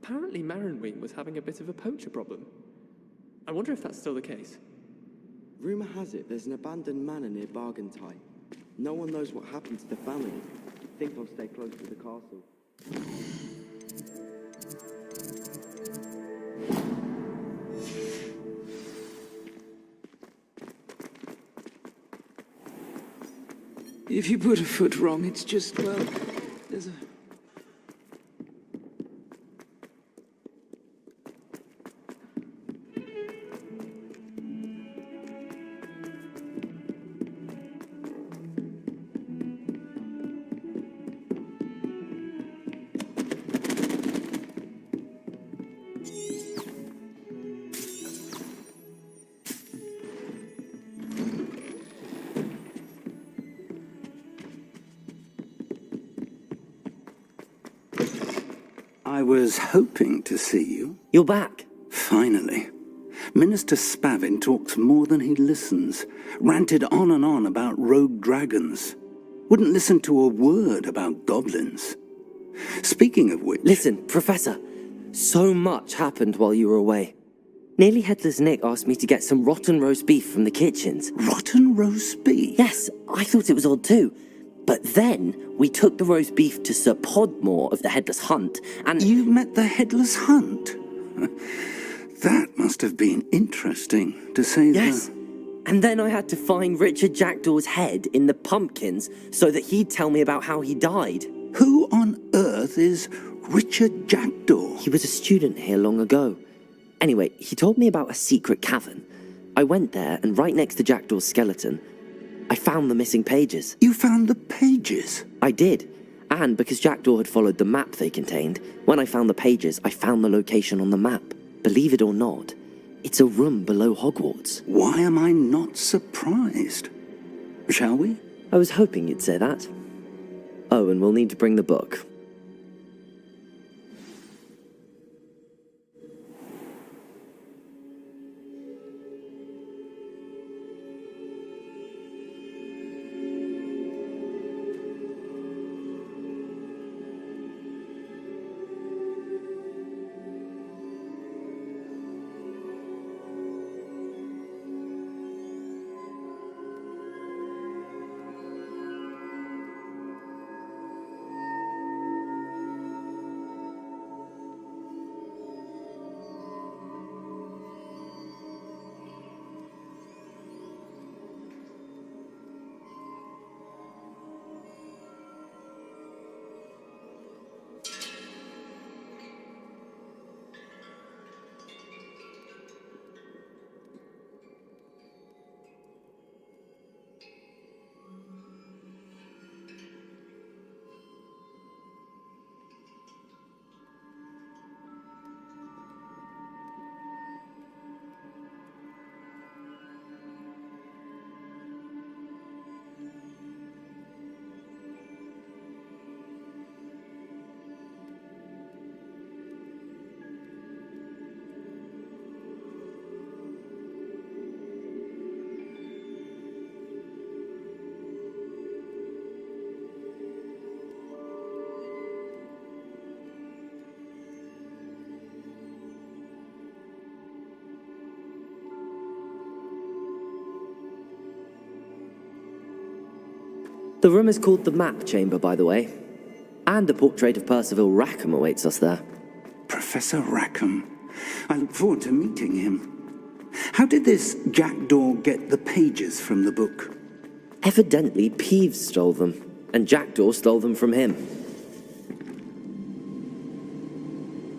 Apparently Marinwing was having a bit of a poacher problem. I wonder if that's still the case. Rumour has it there's an abandoned manor near Bargentine. No one knows what happened to the family. I think I'll stay close to the castle. If you put a foot wrong, it's just, well, there's a... I was hoping to see you. You're back. Finally. Minister Spavin talks more than he listens. Ranted on and on about rogue dragons. Wouldn't listen to a word about goblins. Speaking of which... Listen, Professor. So much happened while you were away. Nearly Headless Nick asked me to get some rotten roast beef from the kitchens. Rotten roast beef? Yes, I thought it was odd too. But then, we took the roast beef to Sir Podmore of the Headless Hunt, and... You met the Headless Hunt? That must have been interesting, to say the... Yes. And then I had to find Richard Jackdaw's head in the pumpkins so that he'd tell me about how he died. Who on earth is Richard Jackdaw? He was a student here long ago. Anyway, he told me about a secret cavern. I went there, and right next to Jackdaw's skeleton, I found the missing pages. You found the pages? I did. And because Jackdaw had followed the map they contained, when I found the pages, I found the location on the map. Believe it or not, it's a room below Hogwarts. Why am I not surprised? Shall we? I was hoping you'd say that. Oh, and we'll need to bring the book. The room is called the Map Chamber, by the way. And a portrait of Percival Rackham awaits us there. Professor Rackham. I look forward to meeting him. How did this Jackdaw get the pages from the book? Evidently, Peeves stole them, and Jackdaw stole them from him.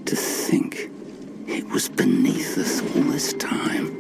To think it was beneath us all this time.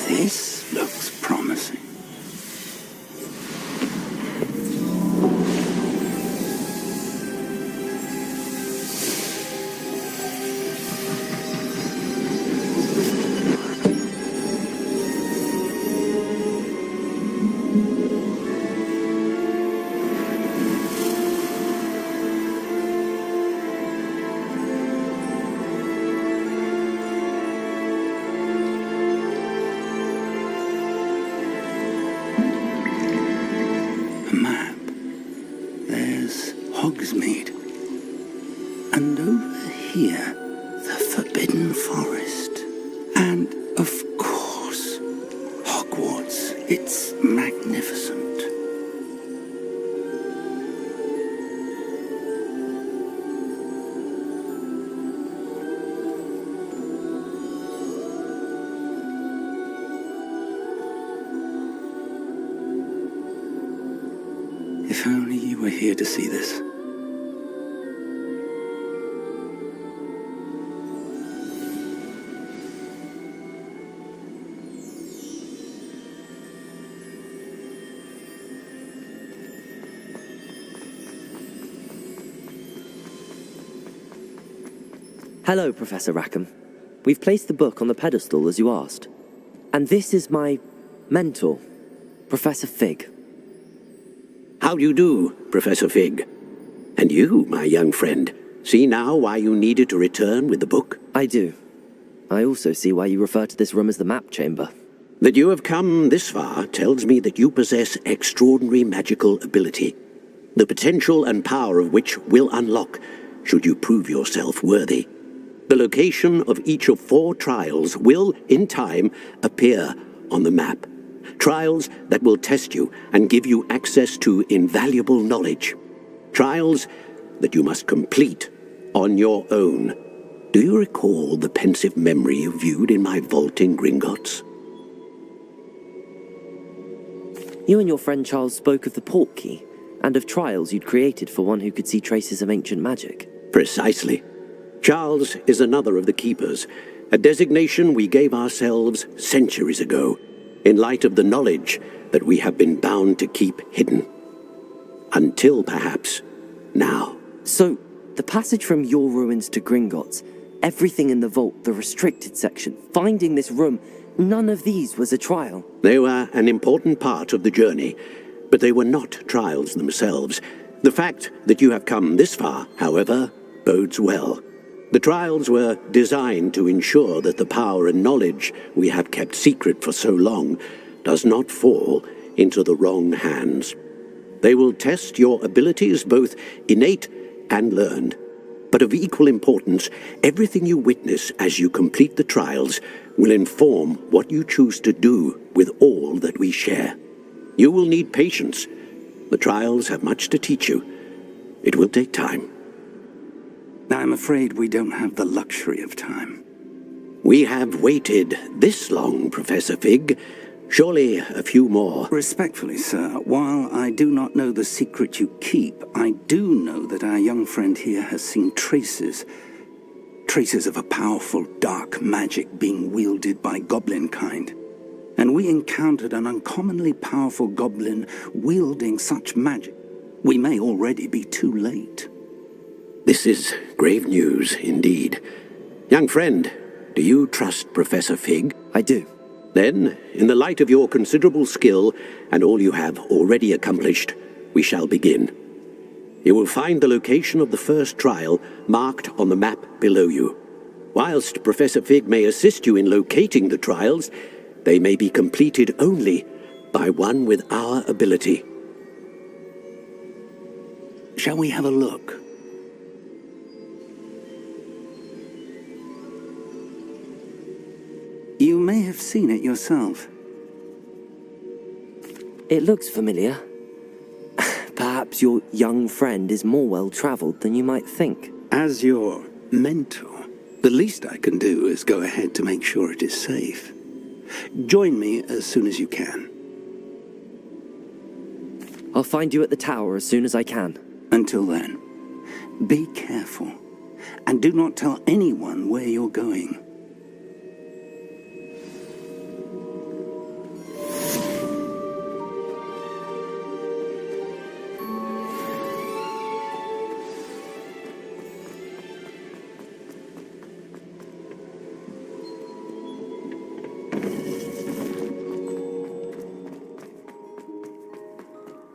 This looks promising. Hogsmeade. And over here, the Forbidden Forest. And, of course, Hogwarts. It's magnificent. If only you were here to see this. Hello, Professor Rackham. We've placed the book on the pedestal as you asked. And this is my mentor, Professor Fig. How do you do, Professor Fig? And you, my young friend, see now why you needed to return with the book? I do. I also see why you refer to this room as the map chamber. That you have come this far tells me that you possess extraordinary magical ability, the potential and power of which will unlock should you prove yourself worthy. The location of each of 4 trials will, in time, appear on the map. Trials that will test you and give you access to invaluable knowledge. Trials that you must complete on your own. Do you recall the pensive memory you viewed in my vault in Gringotts? You and your friend Charles spoke of the portkey, and of trials you'd created for one who could see traces of ancient magic. Precisely. Charles is another of the Keepers, a designation we gave ourselves centuries ago, in light of the knowledge that we have been bound to keep hidden. Until, perhaps, now. So, the passage from your ruins to Gringotts, everything in the vault, the restricted section, finding this room, none of these was a trial. They were an important part of the journey, but they were not trials themselves. The fact that you have come this far, however, bodes well. The trials were designed to ensure that the power and knowledge we have kept secret for so long does not fall into the wrong hands. They will test your abilities, both innate and learned. But of equal importance, everything you witness as you complete the trials will inform what you choose to do with all that we share. You will need patience. The trials have much to teach you. It will take time. I'm afraid we don't have the luxury of time. We have waited this long, Professor Fig. Surely a few more. Respectfully, sir, while I do not know the secret you keep, I do know that our young friend here has seen traces of a powerful dark magic being wielded by goblin kind. And we encountered an uncommonly powerful goblin wielding such magic. We may already be too late. This is grave news indeed. Young friend, do you trust Professor Fig? I do. Then, in the light of your considerable skill and all you have already accomplished, we shall begin. You will find the location of the first trial marked on the map below you. Whilst Professor Fig may assist you in locating the trials, they may be completed only by one with our ability. Shall we have a look? You may have seen it yourself. It looks familiar. Perhaps your young friend is more well-traveled than you might think. As your mentor, the least I can do is go ahead to make sure it is safe. Join me as soon as you can. I'll find you at the tower as soon as I can. Until then, be careful, and do not tell anyone where you're going.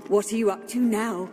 What are you up to now?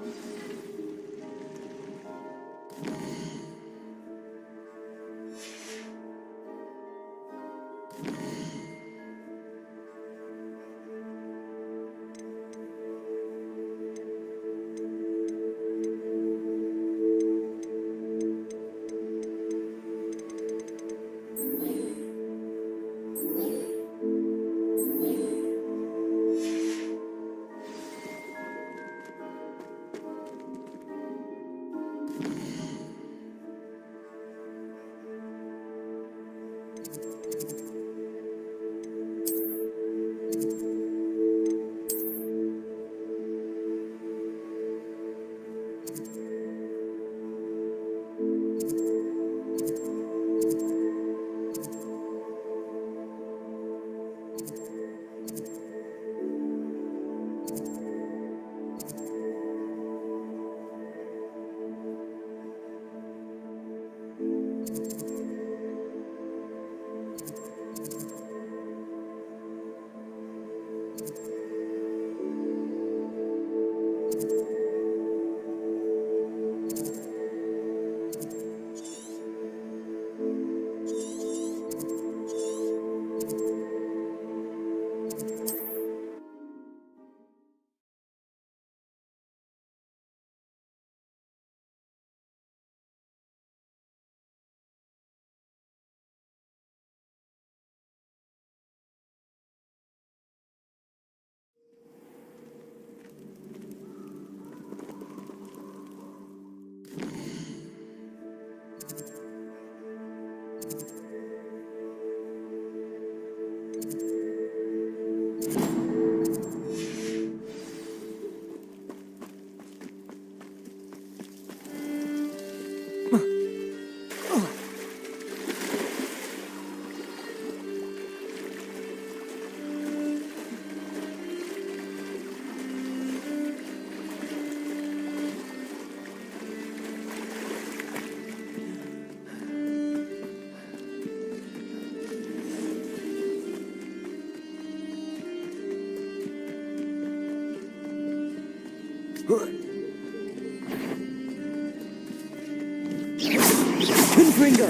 Confringo!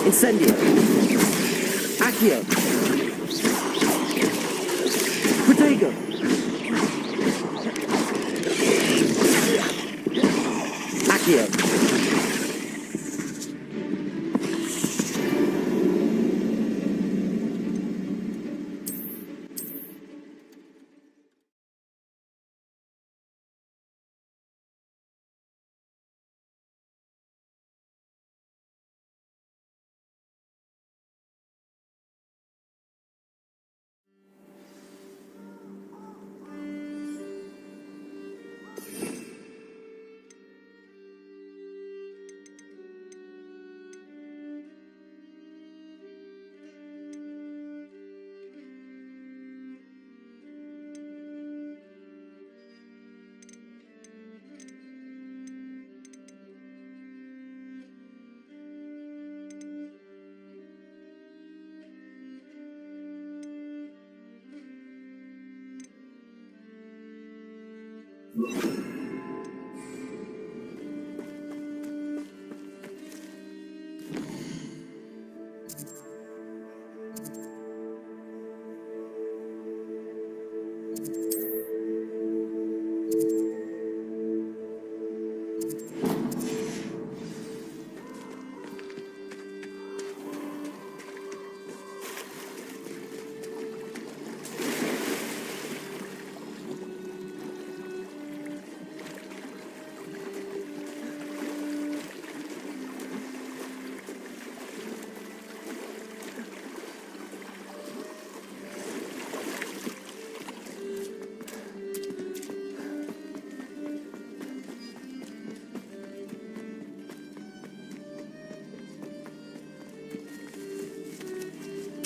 Incendio! Accio! Protego! Accio!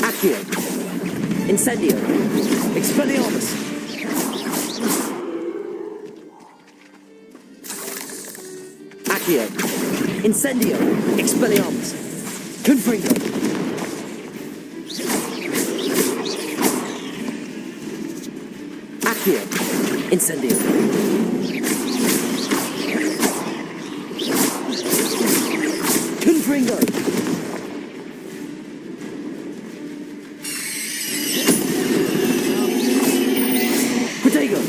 Accio! Incendio! Expelliarmus! Accio! Incendio! Expelliarmus! Confringo! Accio! Incendio! Confringo! Protego!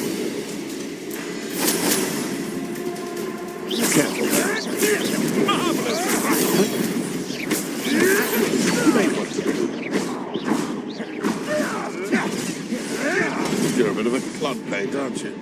You're a bit of a clubmate, aren't you?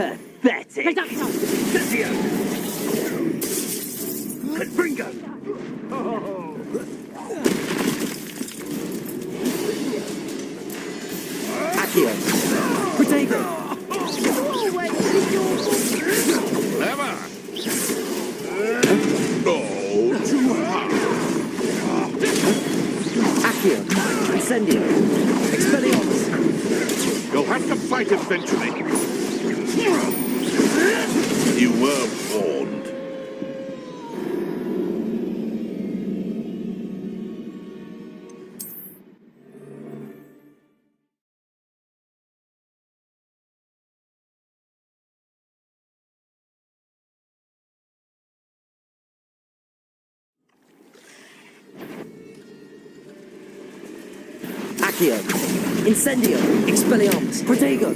Pathetic! Confringo! Accio! Protego! Never! Oh, too hard! Accio, Incendio, Expelliarmus. You'll have to fight eventually. You were warned. Accio, Incendio, Expelliarmus, Protego.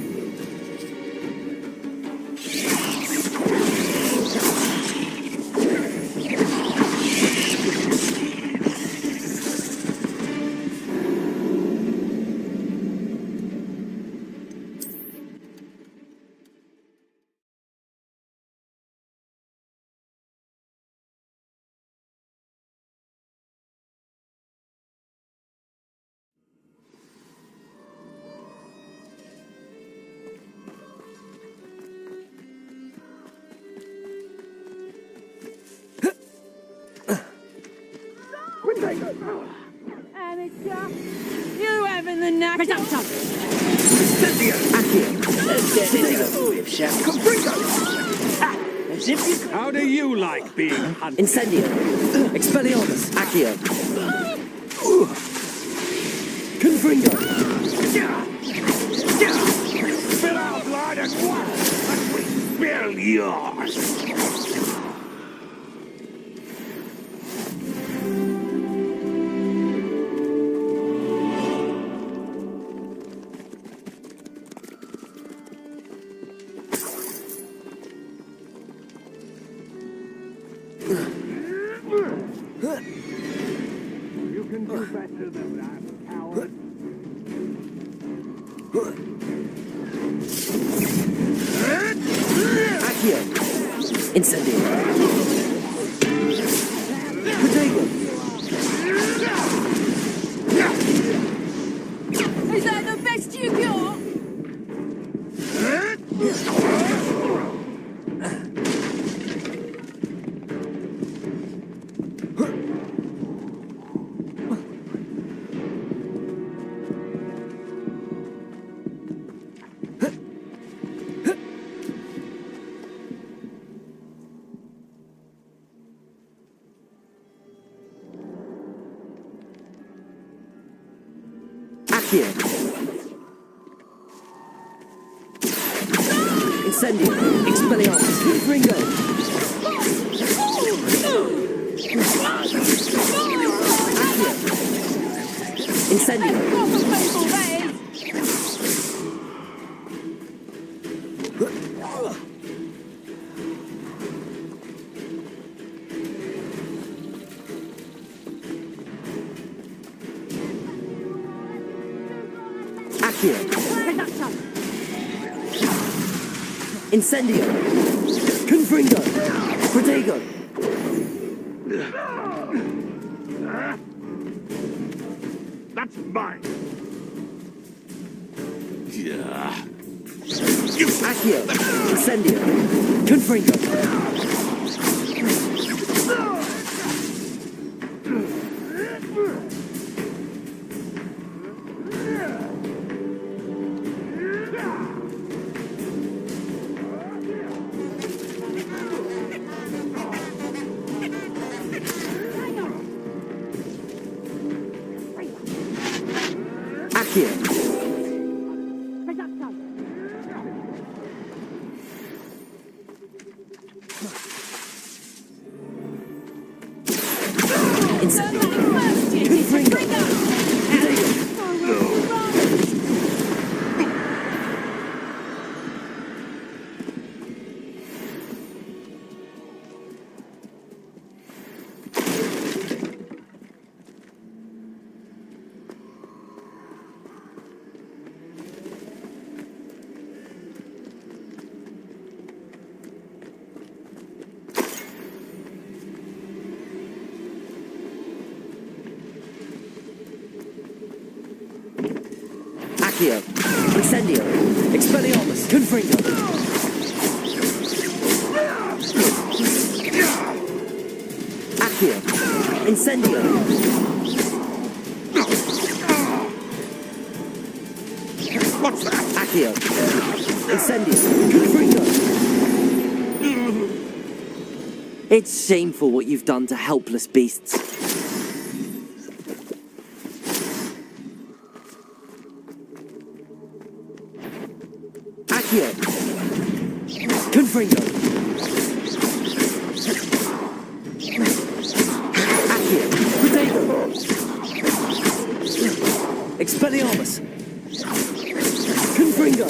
Amateur, you having the knack? Accio, How do you like being hunted? Incendio, Expelliarmus, Accio. Confringo. Spill out blood and water, and we spill yours. You can do better than that, coward. Accio, Incendio. Protego. Is that the best you got? Accio. Incendio, Expelliarmus, Confringo. Accio. Incendio. Proper people, that is. Accio. Incendio. Confringo. Protego. That's mine. Yeah. Accio. Incendio. Confringo. Accio. Incendio. Confringo. Accio. Incendio. Expelliarmus. Confringo. Accio. Incendio. What's that? Accio. Incendio. Confringo. It's shameful what you've done to helpless beasts. Accio. Confringo. Accio. Protego. Expelliarmus. Confringo.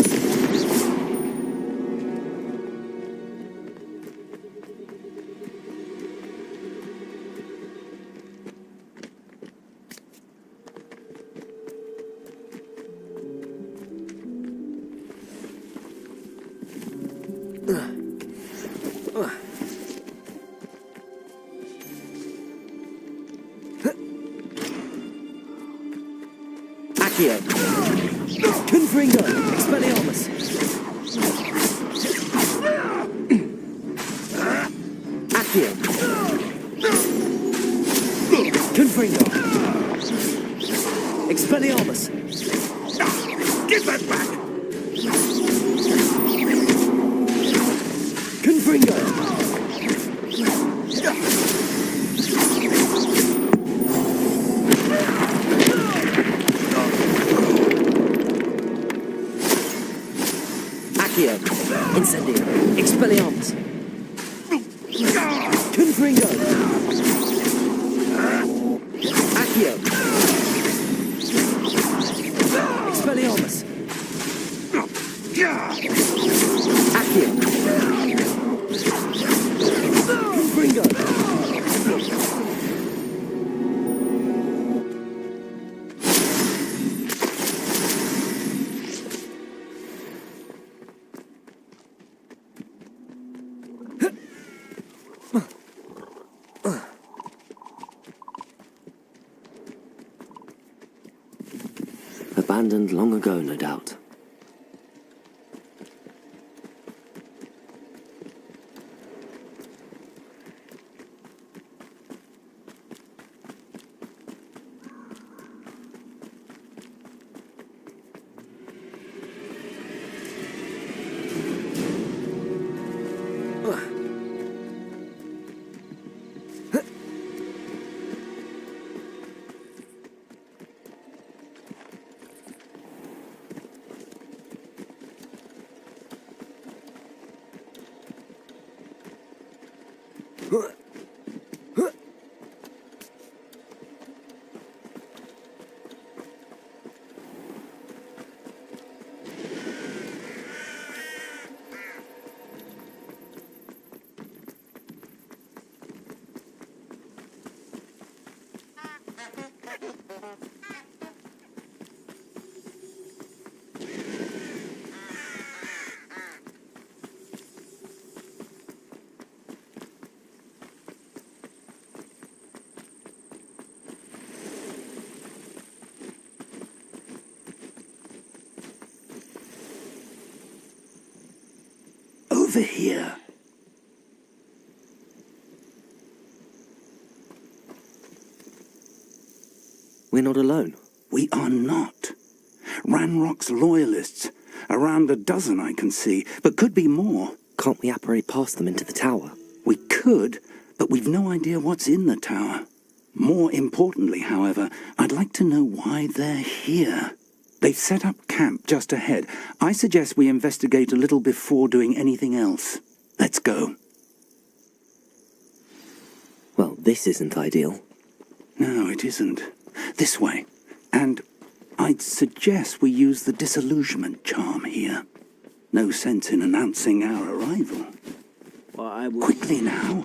Accio. Confringo. Expelliarmus. Accio. Confringo. Expelliarmus. Give that back! Confringo. Accio. Incendio. Expelliarmus. Confringo. Accio. Expelliarmus. Accio. Confringo. Abandoned long ago, no doubt. Over here. We're not alone. We are not. Ranrock's loyalists. Around a dozen I can see, but could be more. Can't we apparate past them into the tower? We could, but we've no idea what's in the tower. More importantly, however, I'd like to know why they're here. They've set up camp just ahead. I suggest we investigate a little before doing anything else. Let's go. Well, this isn't ideal. No, it isn't. This way. And I'd suggest we use the disillusionment charm here. No sense in announcing our arrival. Well, Quickly now.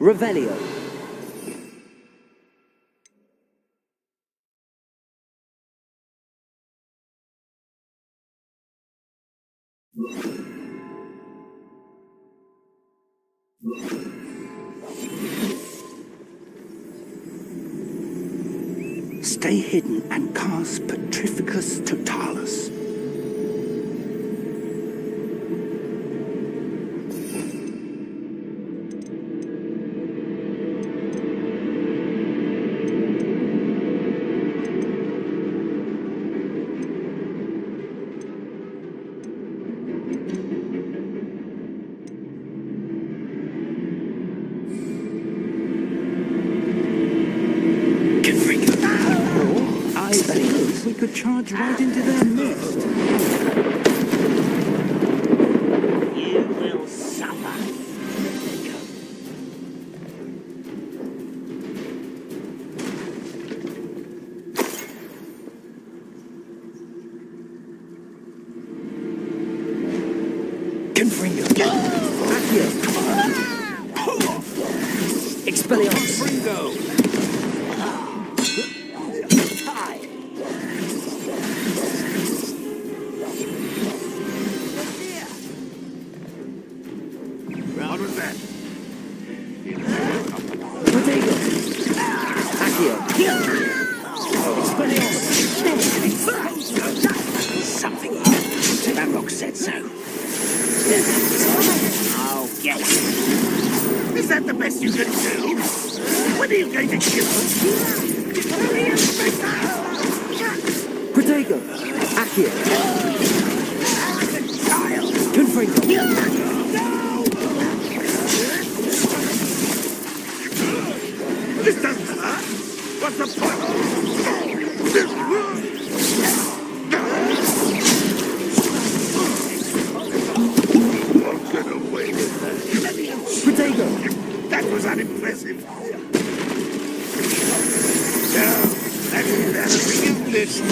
Revelio. Stay hidden and cast Petrificus Totalis. could charge right into their midst. You will suffer. Confringo. Accio. Expelliarmus. Round with that. Protego. Accio. Something. That rock said so. I'll get it. Is that the best you can do? When are you going to kill us? Protego. Accio. Child! Confringo. This doesn't hurt. What's the point? I'll get away with that. Protego. That was unimpressive. Now, that's better for you, listen.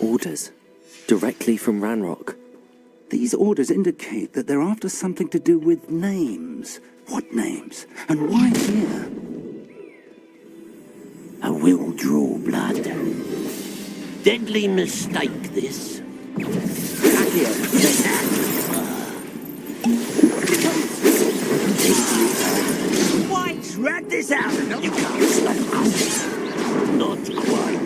Orders. Directly from Ranrock. These orders indicate that they're after something to do with names. What names? And why here? I will draw blood. Deadly mistake, this. Whites, rat this out! You can't stop us. Not quite.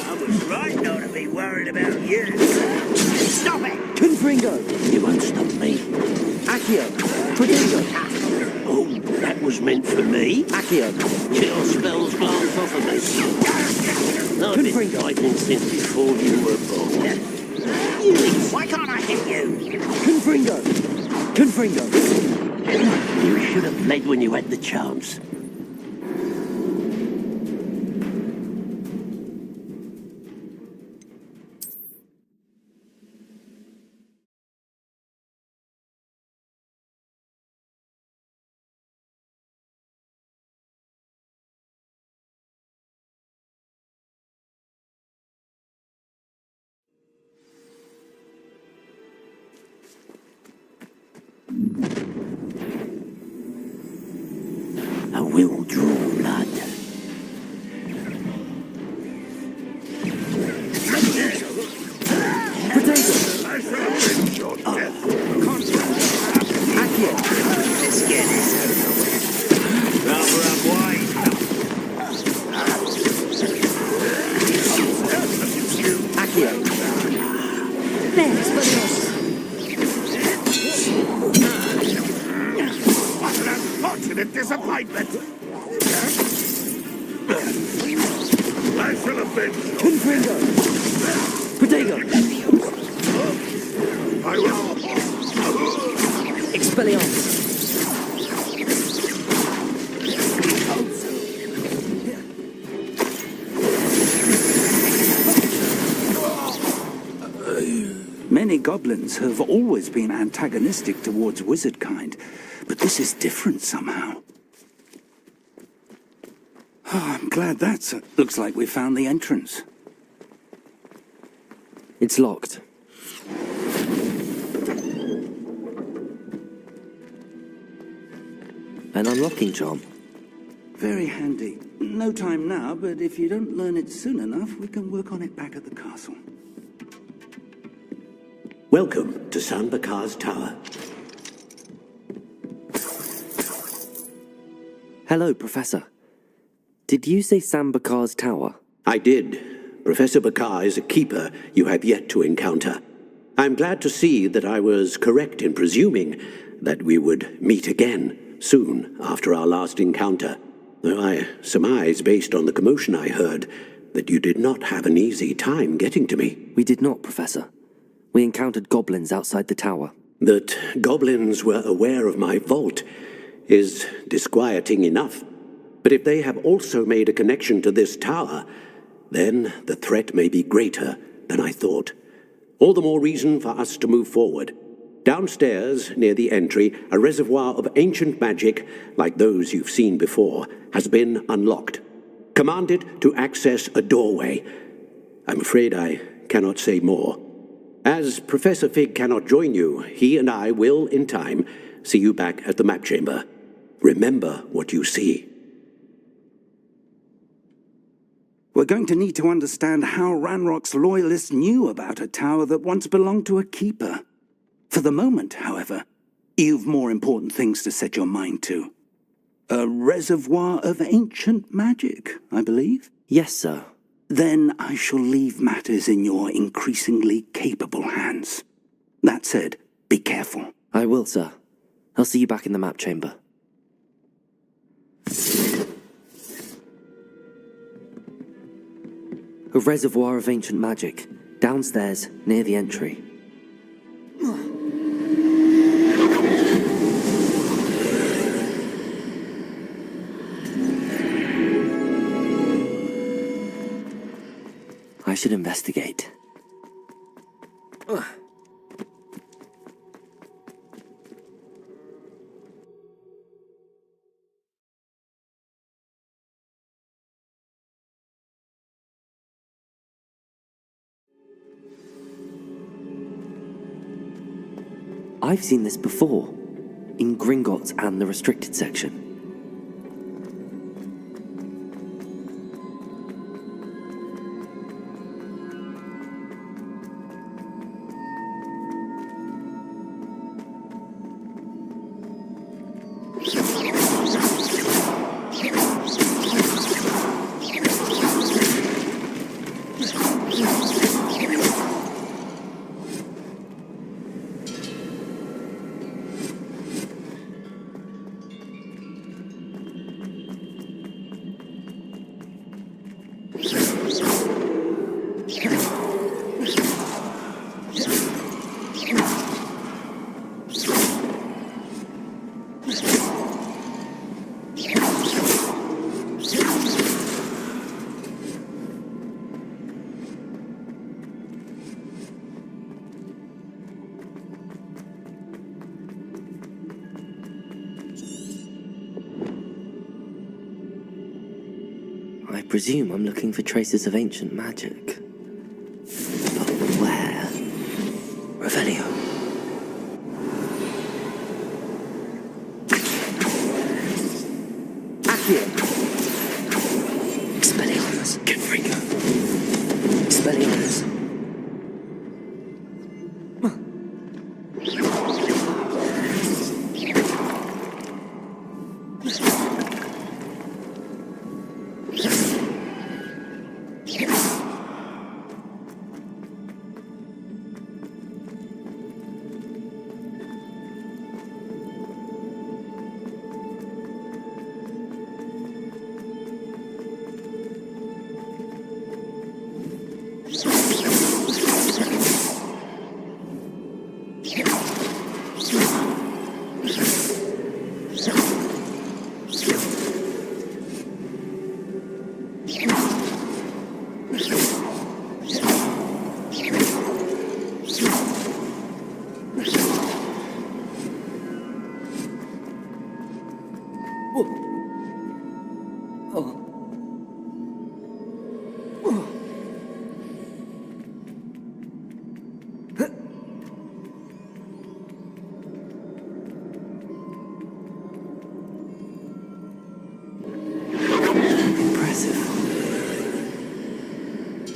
I was right not to be worried about you. Stop it! Confringo. You won't stop me. Accio. Protego. Oh, that was meant for me. Accio. Chill spells glance off of me. I've been fighting since before you were born. Why can't I hit you? Confringo. Confringo. You should have led when you had the chance. I will draw blood. Protego. I shall avenge your death. Accio. Let's get this over. Rather unwise. Accio. There's Expelliarmus. What an unfortunate disappointment. I shall avenge you. Confringo. Protego. I will. Expelliarmus. Many goblins have always been antagonistic towards wizard kind, but this is different somehow. Oh, I'm glad that's it. Looks like we found the entrance. It's locked. An unlocking charm. Very handy. No time now, but if you don't learn it soon enough, we can work on it back at the castle. Welcome to Sambakar's Tower. Hello, Professor. Did you say Sambakar's Tower? I did. Professor Bakar is a keeper you have yet to encounter. I'm glad to see that I was correct in presuming that we would meet again soon after our last encounter, though I surmise, based on the commotion I heard, that you did not have an easy time getting to me. We did not, Professor. We encountered goblins outside the tower. That goblins were aware of my vault is disquieting enough. But if they have also made a connection to this tower, then the threat may be greater than I thought. All the more reason for us to move forward. Downstairs, near the entry, a reservoir of ancient magic, like those you've seen before, has been unlocked. Commanded to access a doorway. I'm afraid I cannot say more. As Professor Fig cannot join you, he and I will, in time, see you back at the map chamber. Remember what you see. We're going to need to understand how Ranrock's loyalists knew about a tower that once belonged to a keeper. For the moment, however, you've more important things to set your mind to. A reservoir of ancient magic, I believe? Yes, sir. Then I shall leave matters in your increasingly capable hands. That said, be careful. I will, sir. I'll see you back in the map chamber. A reservoir of ancient magic, downstairs, near the entry. I should investigate. I've seen this before, in Gringotts and the restricted section. I presume I'm looking for traces of ancient magic. But where? Revelio. Accio. Expelliarmus. Confringo. Expelliarmus.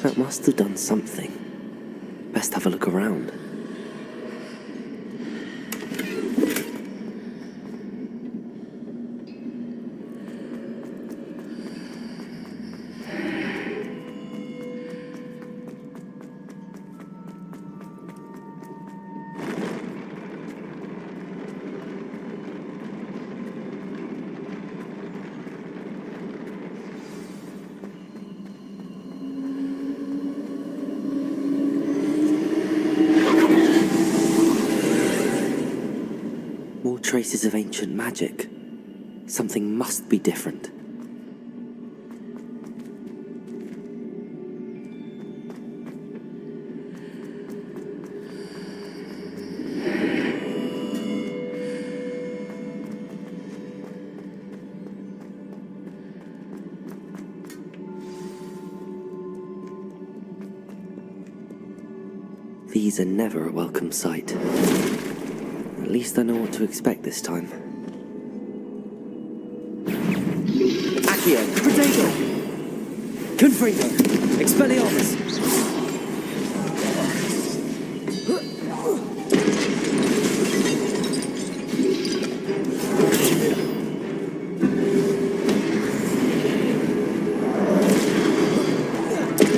That must have done something. Best have a look around. More traces of ancient magic. Something must be different. These are never a welcome sight. At least I know what to expect this time. Accio, Reparo, Confringo, Expelliarmus.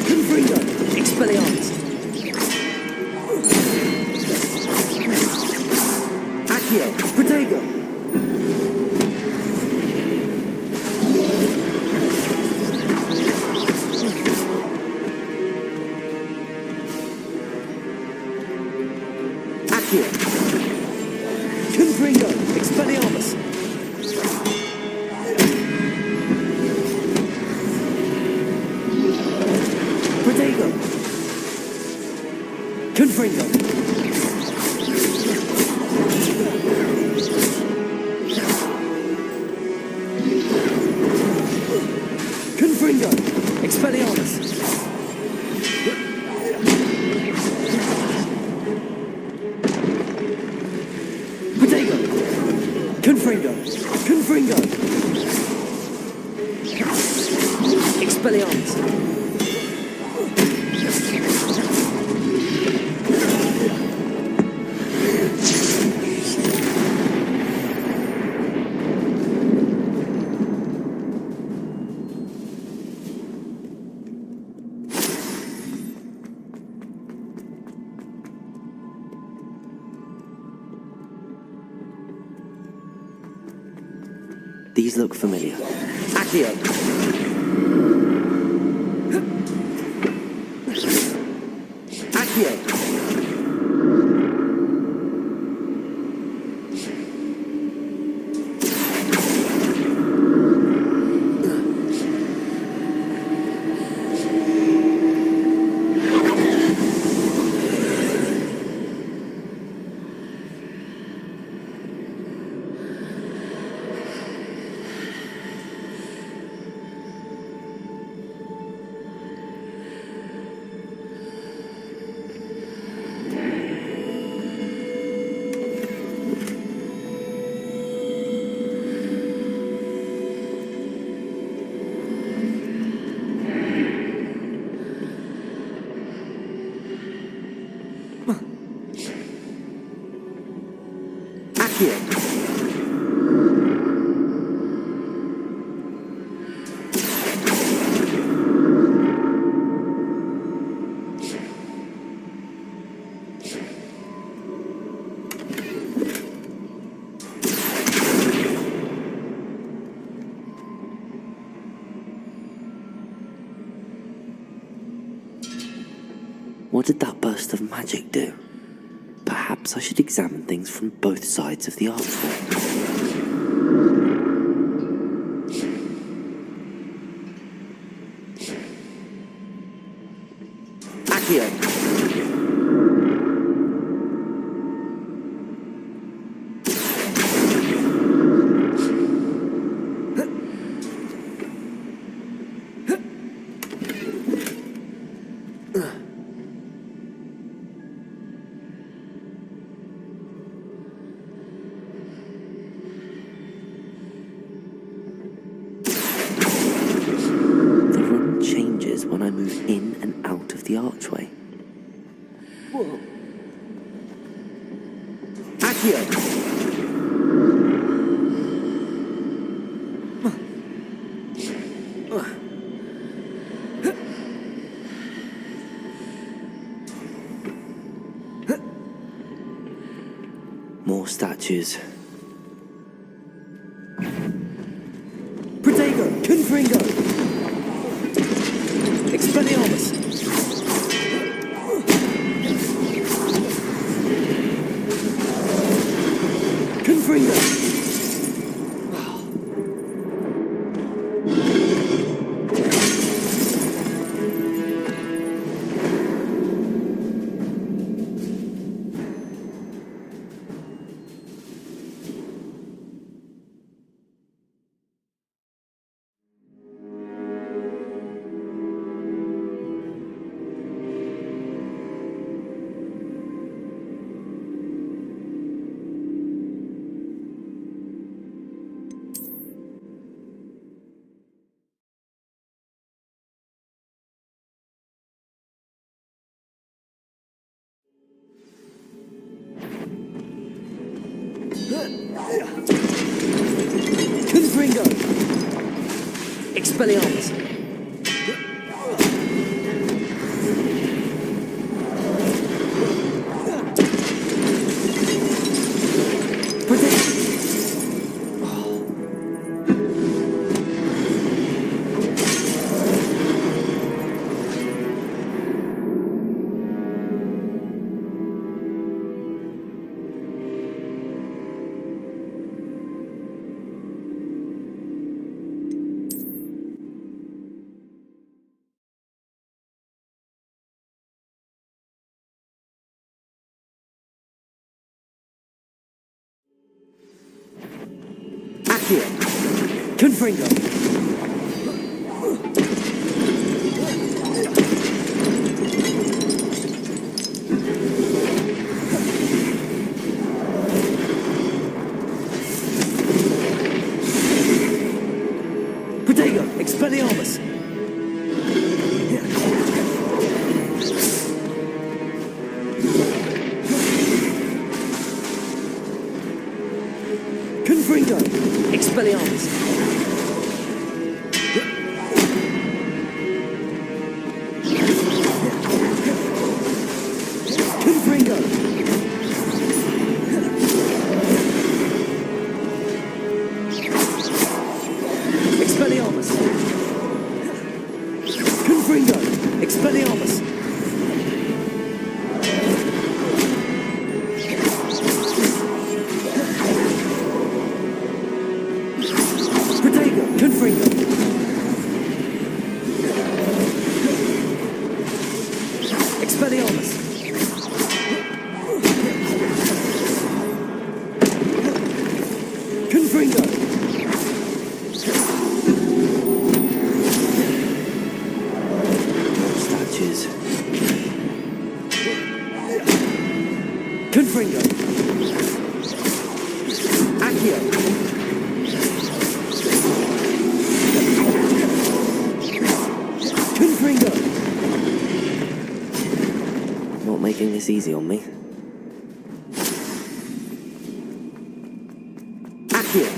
Confringo, Expelliarmus. Accio, Reparo. Accio, Confringo, Expelliarmus. Reparo, Confringo. Confringo, Expelliarmus. Reparo, Confringo, Confringo. Expelliarmus. These look familiar. Accio. Accio. Accio. What did that burst of magic do? Perhaps I should examine things from both sides of the art form. Accio. when I move in and out of the archway. Whoa. Accio! More statues. Protego! Confringo! Expelliarmus! Confringo! Confringo! Expelliarmus! Accio! Confringo! Protego! Expelliarmus! Confringo! Expelliarmus! Confringo! Expelliarmus! Confringo! Expelliarmus! Protego! Confringo! Expelliarmus! Confringo! Statues. Confringo! Accio! Confringo! Not making this easy on me. Accio!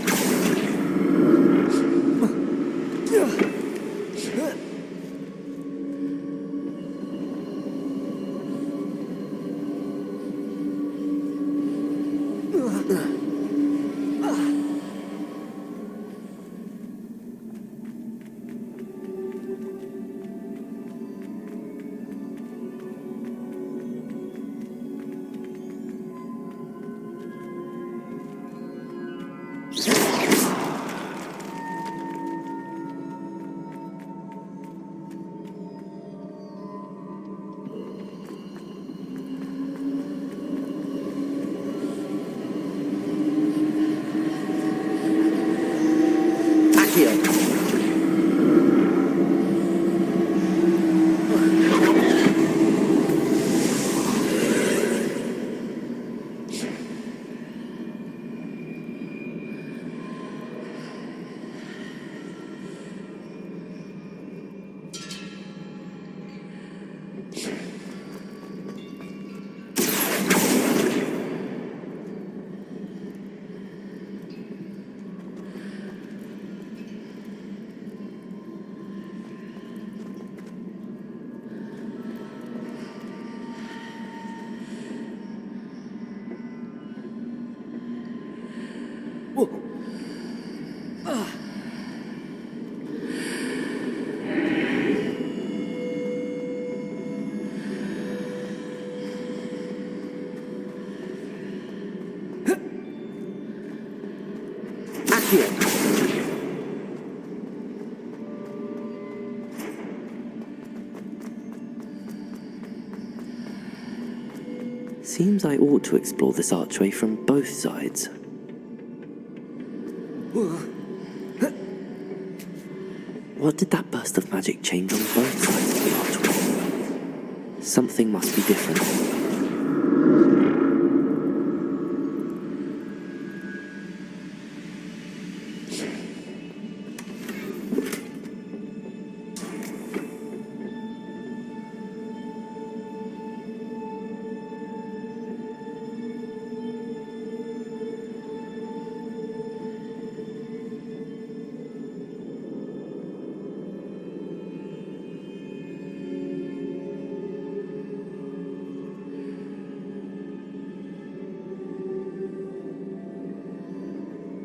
Seems I ought to explore this archway from both sides. What did that burst of magic change on both sides of the archway? Something must be different.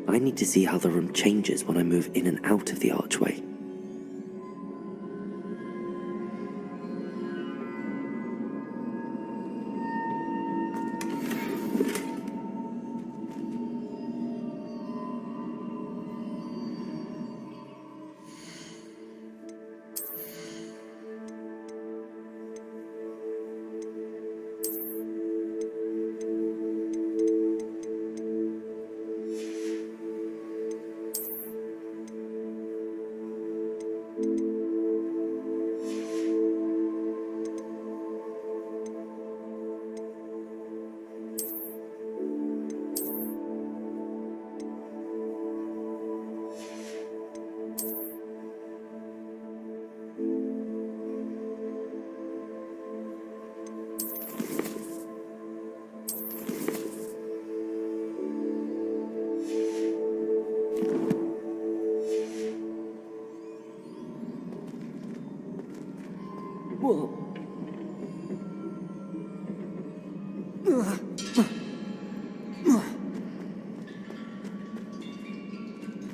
I need to see how the room changes when I move in and out of the archway.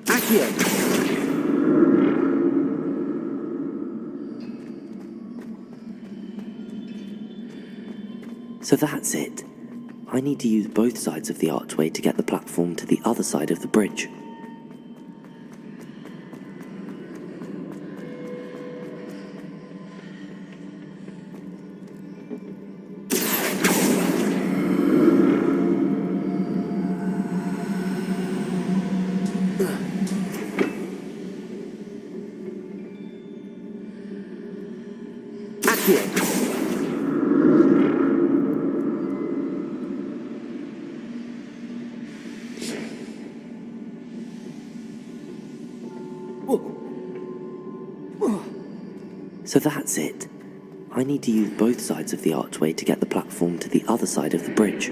Accio! So that's it. I need to use both sides of the archway to get the platform to the other side of the bridge. Accio! So that's it. I need to use both sides of the archway to get the platform to the other side of the bridge.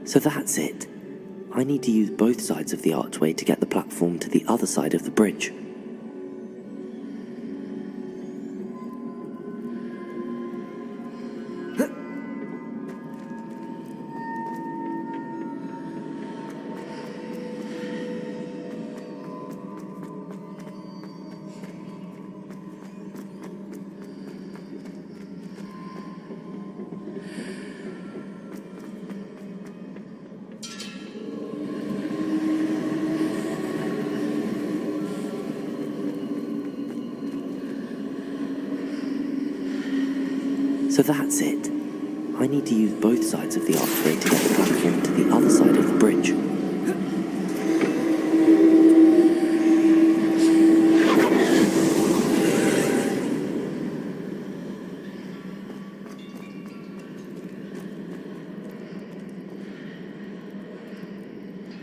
So that's it. I need to use both sides of the archway to get the platform to the other side of the bridge. So that's it. I need to use both sides of the archway to get the platform to the other side of the bridge.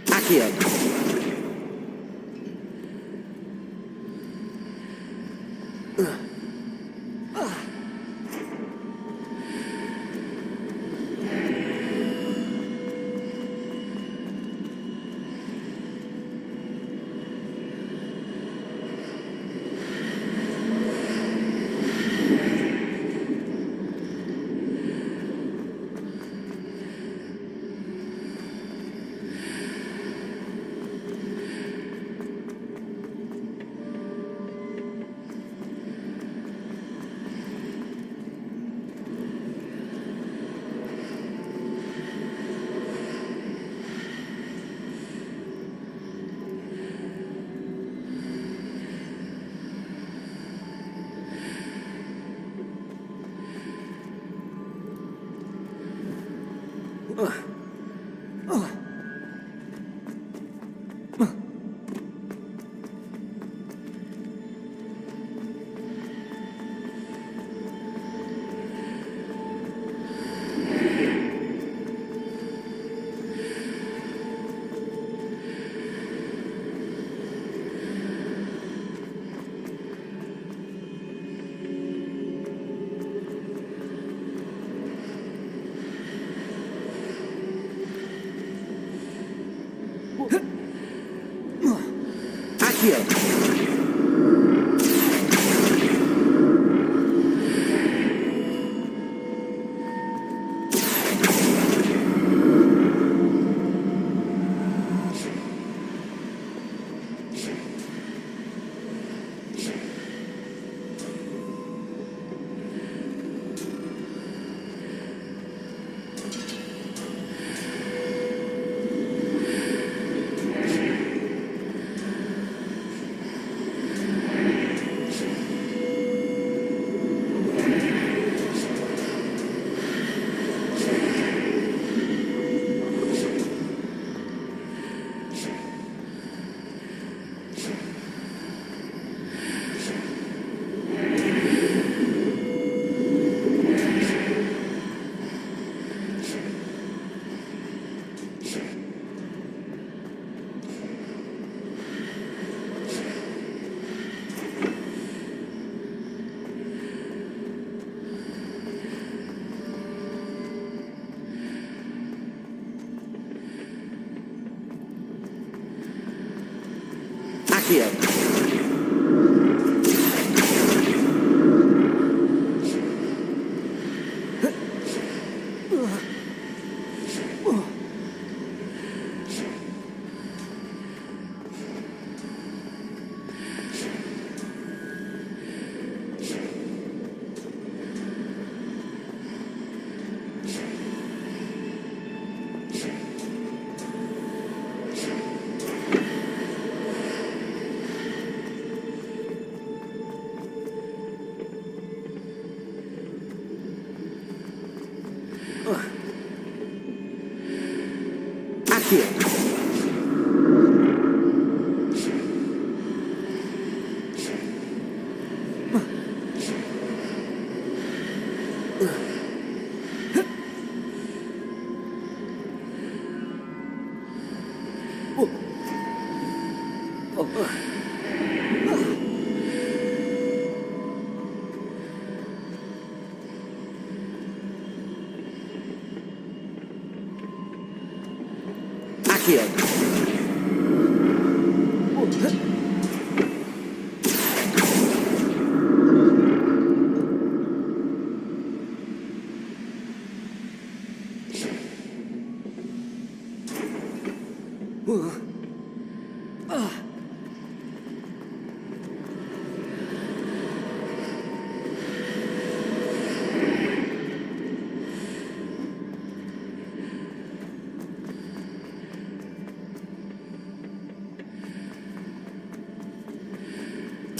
Accio! Accio. Accio. Accio. Accio.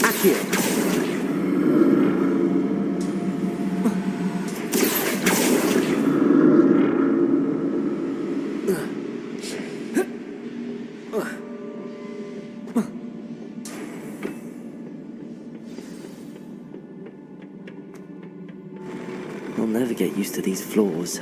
Accio. I'll never get used to these floors.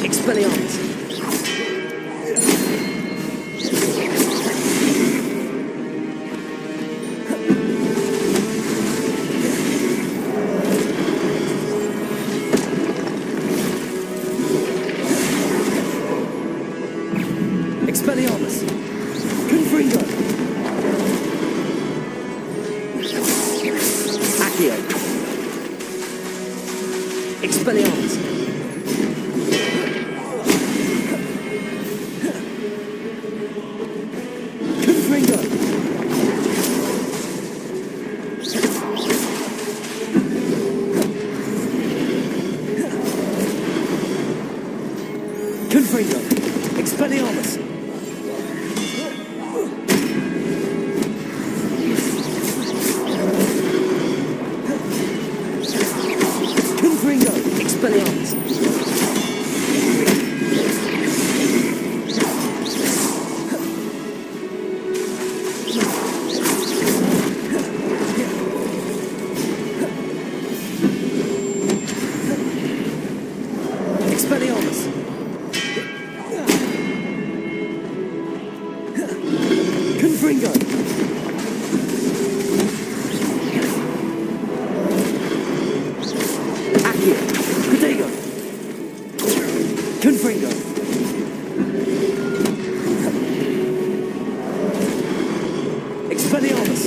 Expelliarmus. Expelliarmus. Confringo. Accio. Expelliarmus. Confringo. Confringo. Expelliarmus. Confringo. Expelliarmus. Expelliarmus. Confringo. Accio. Protego. Confringo. Expelliarmus.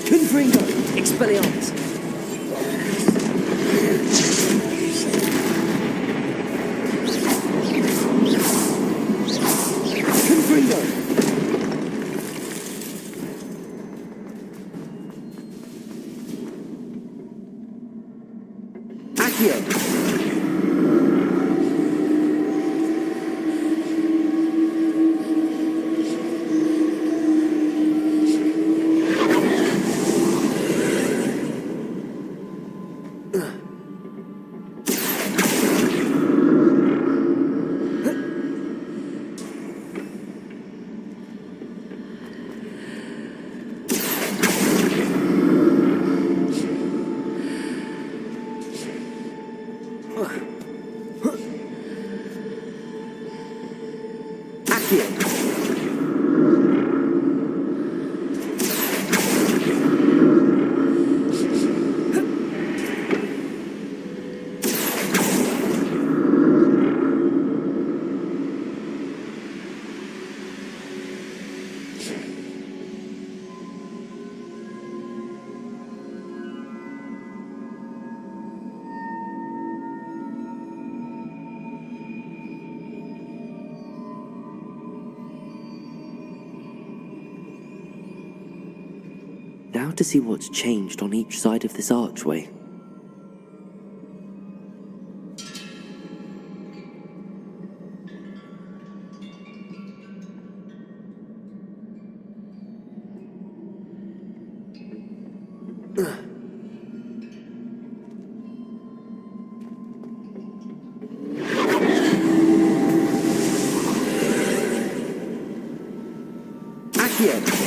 Confringo. Expelliarmus. Confringo. Accio. Accio. Now to see what's changed on each side of this archway. Accio.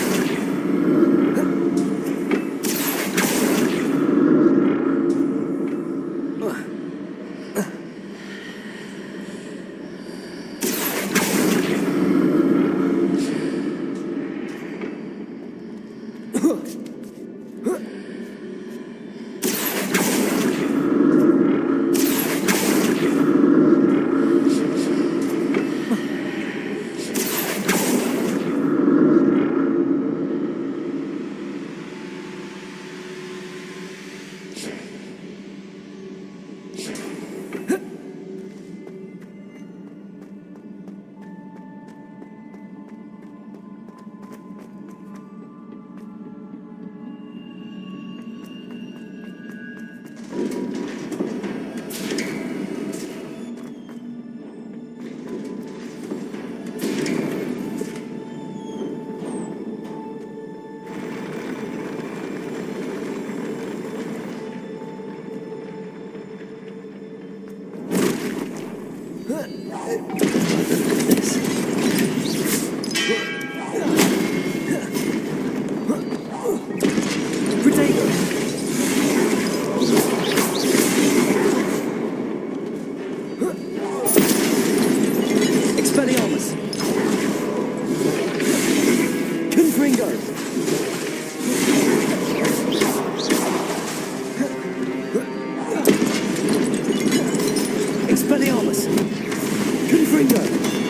Expelliarmus. Confringo. Expelliarmus. Confringo.